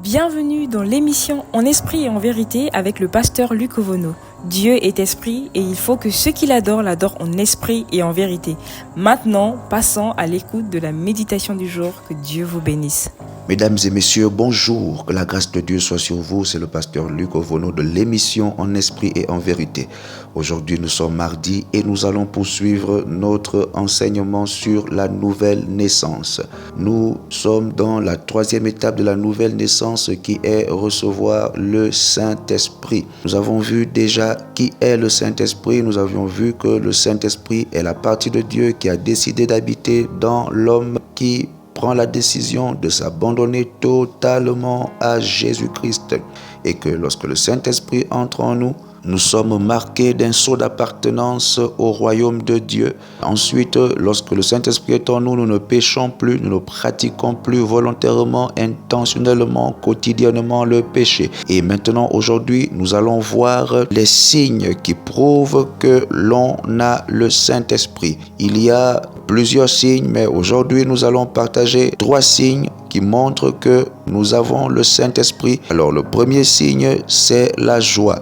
Bienvenue dans l'émission En esprit et en vérité avec le pasteur Luc Ovono. Dieu est esprit et il faut que ceux qui l'adorent en esprit et en vérité. Maintenant, passons à l'écoute de la méditation du jour. Que Dieu vous bénisse. Mesdames et messieurs, bonjour. Que la grâce de Dieu soit sur vous. C'est le pasteur Luc Ovono de l'émission En esprit et en vérité. Aujourd'hui, nous sommes mardi et nous allons poursuivre notre enseignement sur la nouvelle naissance. Nous sommes dans la troisième étape de la nouvelle naissance qui est recevoir le Saint-Esprit. Nous avons vu déjà qui est le Saint-Esprit. Nous avions vu que le Saint-Esprit est la partie de Dieu qui a décidé d'habiter dans l'homme qui prend la décision de s'abandonner totalement à Jésus-Christ et que lorsque le Saint-Esprit entre en nous, nous sommes marqués d'un sceau d'appartenance au royaume de Dieu. Ensuite, lorsque le Saint-Esprit est en nous, nous ne péchons plus, nous ne pratiquons plus volontairement, intentionnellement, quotidiennement le péché. Et maintenant, aujourd'hui, nous allons voir les signes qui prouvent que l'on a le Saint-Esprit. Il y a plusieurs signes, mais aujourd'hui, nous allons partager 3 signes qui montrent que nous avons le Saint-Esprit. Alors, le premier signe, c'est la joie.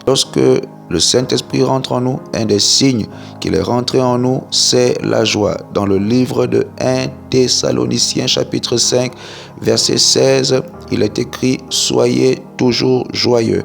Lorsque le Saint-Esprit rentre en nous, un des signes qu'il est rentré en nous, c'est la joie. Dans le livre de 1 Thessaloniciens chapitre 5, verset 16, il est écrit « Soyez toujours joyeux ».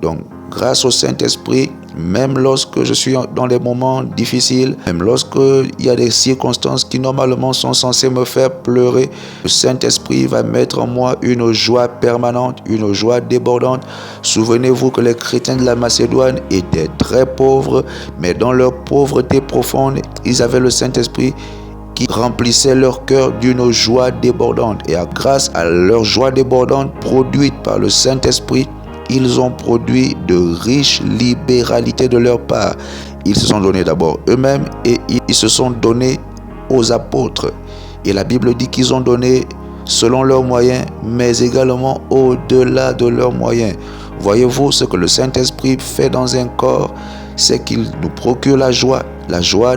Donc, grâce au Saint-Esprit, même lorsque je suis dans des moments difficiles, même lorsqu'il y a des circonstances qui normalement sont censées me faire pleurer, le Saint-Esprit va mettre en moi une joie permanente, une joie débordante. Souvenez-vous que les chrétiens de la Macédoine étaient très pauvres, mais dans leur pauvreté profonde, ils avaient le Saint-Esprit qui remplissait leur cœur d'une joie débordante. Et grâce à leur joie débordante produite par le Saint-Esprit, ils ont produit de riches libéralités de leur part. Ils se sont donnés d'abord eux-mêmes et ils se sont donnés aux apôtres. Et la Bible dit qu'ils ont donné selon leurs moyens, mais également au-delà de leurs moyens. Voyez-vous, ce que le Saint-Esprit fait dans un corps, c'est qu'il nous procure la joie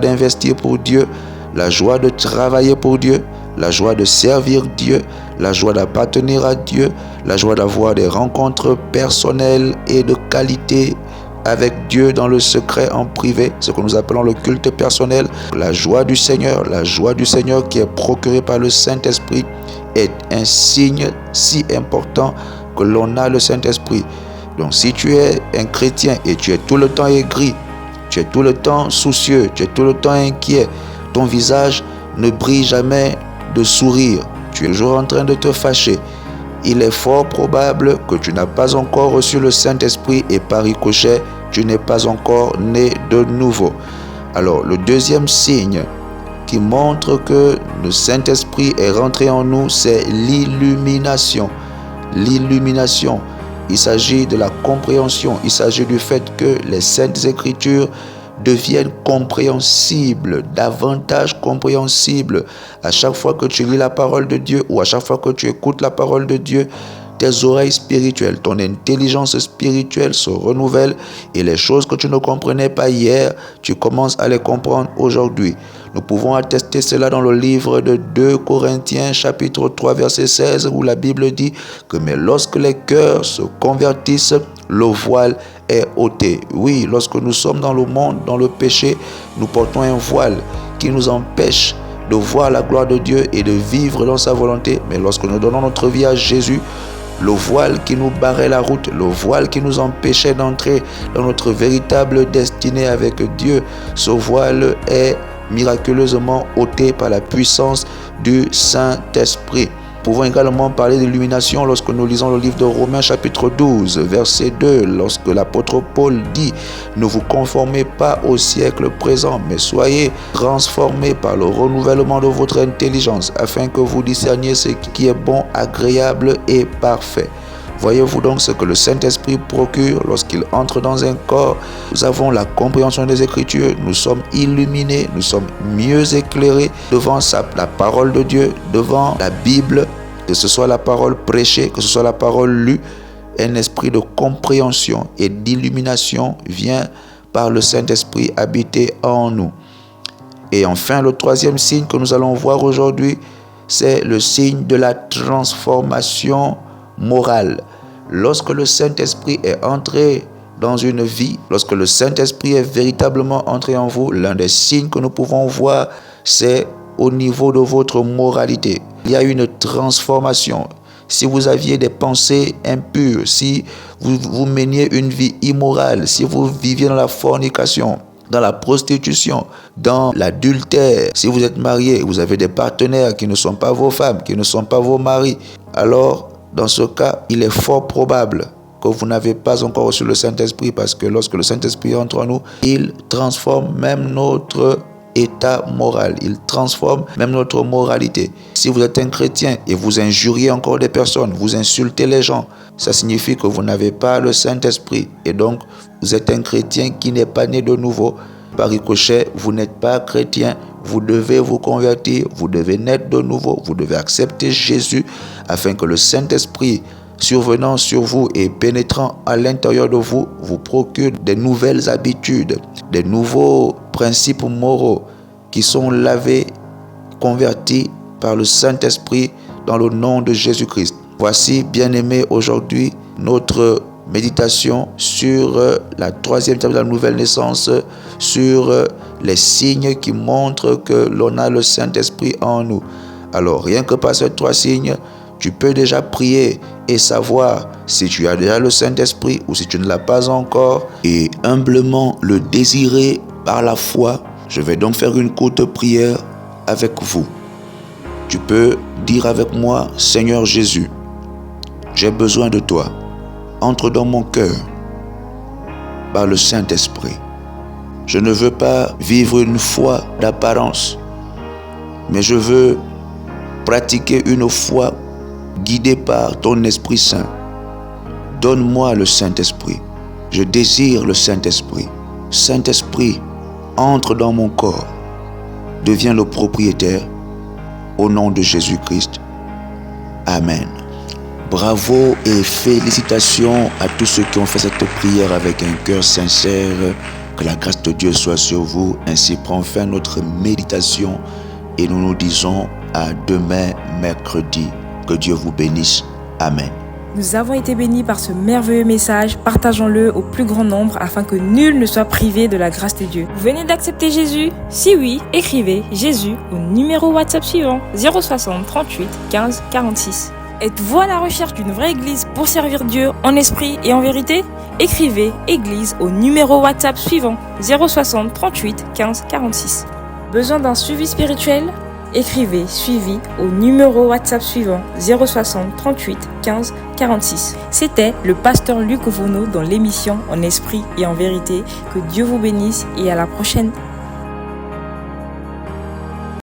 d'investir pour Dieu, la joie de travailler pour Dieu, la joie de servir Dieu, la joie d'appartenir à Dieu, la joie d'avoir des rencontres personnelles et de qualité avec Dieu dans le secret en privé, ce que nous appelons le culte personnel. La joie du Seigneur qui est procurée par le Saint-Esprit est un signe si important que l'on a le Saint-Esprit. Donc si tu es un chrétien et tu es tout le temps aigri, tu es tout le temps soucieux, tu es tout le temps inquiet, ton visage ne brille jamais de sourire, tu es toujours en train de te fâcher, il est fort probable que tu n'as pas encore reçu le Saint-Esprit et par ricochet, tu n'es pas encore né de nouveau. Alors, le deuxième signe qui montre que le Saint-Esprit est rentré en nous, c'est l'illumination. L'illumination, il s'agit de la compréhension, il s'agit du fait que les Saintes Écritures deviennent compréhensibles, davantage compréhensibles. À chaque fois que tu lis la parole de Dieu ou à chaque fois que tu écoutes la parole de Dieu, tes oreilles spirituelles, ton intelligence spirituelle se renouvelle et les choses que tu ne comprenais pas hier, tu commences à les comprendre aujourd'hui. Nous pouvons attester cela dans le livre de 2 Corinthiens chapitre 3 verset 16 où la Bible dit que mais lorsque les cœurs se convertissent, le voile est ôté. Oui, lorsque nous sommes dans le monde, dans le péché, nous portons un voile qui nous empêche de voir la gloire de Dieu et de vivre dans sa volonté. Mais lorsque nous donnons notre vie à Jésus, le voile qui nous barrait la route, le voile qui nous empêchait d'entrer dans notre véritable destinée avec Dieu, ce voile est miraculeusement ôté par la puissance du Saint-Esprit. Nous pouvons également parler d'illumination lorsque nous lisons le livre de Romains chapitre 12, verset 2, lorsque l'apôtre Paul dit « Ne vous conformez pas au siècle présent, mais soyez transformés par le renouvellement de votre intelligence, afin que vous discerniez ce qui est bon, agréable et parfait. » Voyez-vous donc ce que le Saint-Esprit procure lorsqu'il entre dans un corps. Nous avons la compréhension des Écritures, nous sommes illuminés, nous sommes mieux éclairés devant la parole de Dieu, devant la Bible, que ce soit la parole prêchée, que ce soit la parole lue. Un esprit de compréhension et d'illumination vient par le Saint-Esprit habiter en nous. Et enfin, le troisième signe que nous allons voir aujourd'hui, c'est le signe de la transformation morale. Lorsque le Saint-Esprit est entré dans une vie, lorsque le Saint-Esprit est véritablement entré en vous, l'un des signes que nous pouvons voir, c'est au niveau de votre moralité. Il y a une transformation. Si vous aviez des pensées impures, si vous meniez une vie immorale, si vous viviez dans la fornication, dans la prostitution, dans l'adultère, si vous êtes marié, vous avez des partenaires qui ne sont pas vos femmes, qui ne sont pas vos maris, alors dans ce cas, il est fort probable que vous n'avez pas encore reçu le Saint-Esprit, parce que lorsque le Saint-Esprit entre en nous, il transforme même notre état moral, il transforme même notre moralité. Si vous êtes un chrétien et vous injuriez encore des personnes, vous insultez les gens, ça signifie que vous n'avez pas le Saint-Esprit, et donc vous êtes un chrétien qui n'est pas né de nouveau. Par ricochet, vous n'êtes pas chrétien, vous devez vous convertir, vous devez naître de nouveau, vous devez accepter Jésus afin que le Saint-Esprit survenant sur vous et pénétrant à l'intérieur de vous, vous procure des nouvelles habitudes, des nouveaux principes moraux qui sont lavés, convertis par le Saint-Esprit dans le nom de Jésus-Christ. Voici, bien-aimés, aujourd'hui, notre méditation sur la troisième étape de la nouvelle naissance, sur les signes qui montrent que l'on a le Saint-Esprit en nous. Alors, rien que par ces trois signes, tu peux déjà prier et savoir si tu as déjà le Saint-Esprit ou si tu ne l'as pas encore, et humblement le désirer par la foi. Je vais donc faire une courte prière avec vous. Tu peux dire avec moi: Seigneur Jésus, j'ai besoin de toi. Entre dans mon cœur par le Saint-Esprit. Je ne veux pas vivre une foi d'apparence, mais je veux pratiquer une foi guidé par ton Esprit Saint. Donne-moi le Saint-Esprit. Je désire le Saint-Esprit. Saint-Esprit, entre dans mon corps. Deviens le propriétaire. Au nom de Jésus-Christ. Amen. Bravo et félicitations à tous ceux qui ont fait cette prière avec un cœur sincère. Que la grâce de Dieu soit sur vous. Ainsi prend fin notre méditation et nous nous disons à demain mercredi. Que Dieu vous bénisse. Amen. Nous avons été bénis par ce merveilleux message. Partageons-le au plus grand nombre afin que nul ne soit privé de la grâce de Dieu. Vous venez d'accepter Jésus? Si oui, écrivez Jésus au numéro WhatsApp suivant 060 38 15 46. Êtes-vous à la recherche d'une vraie église pour servir Dieu en esprit et en vérité? Écrivez Église au numéro WhatsApp suivant 060 38 15 46. Besoin d'un suivi spirituel? Écrivez suivi au numéro WhatsApp suivant 060 38 15 46. C'était le pasteur Luc Ovono dans l'émission En esprit et en vérité. Que Dieu vous bénisse et à la prochaine.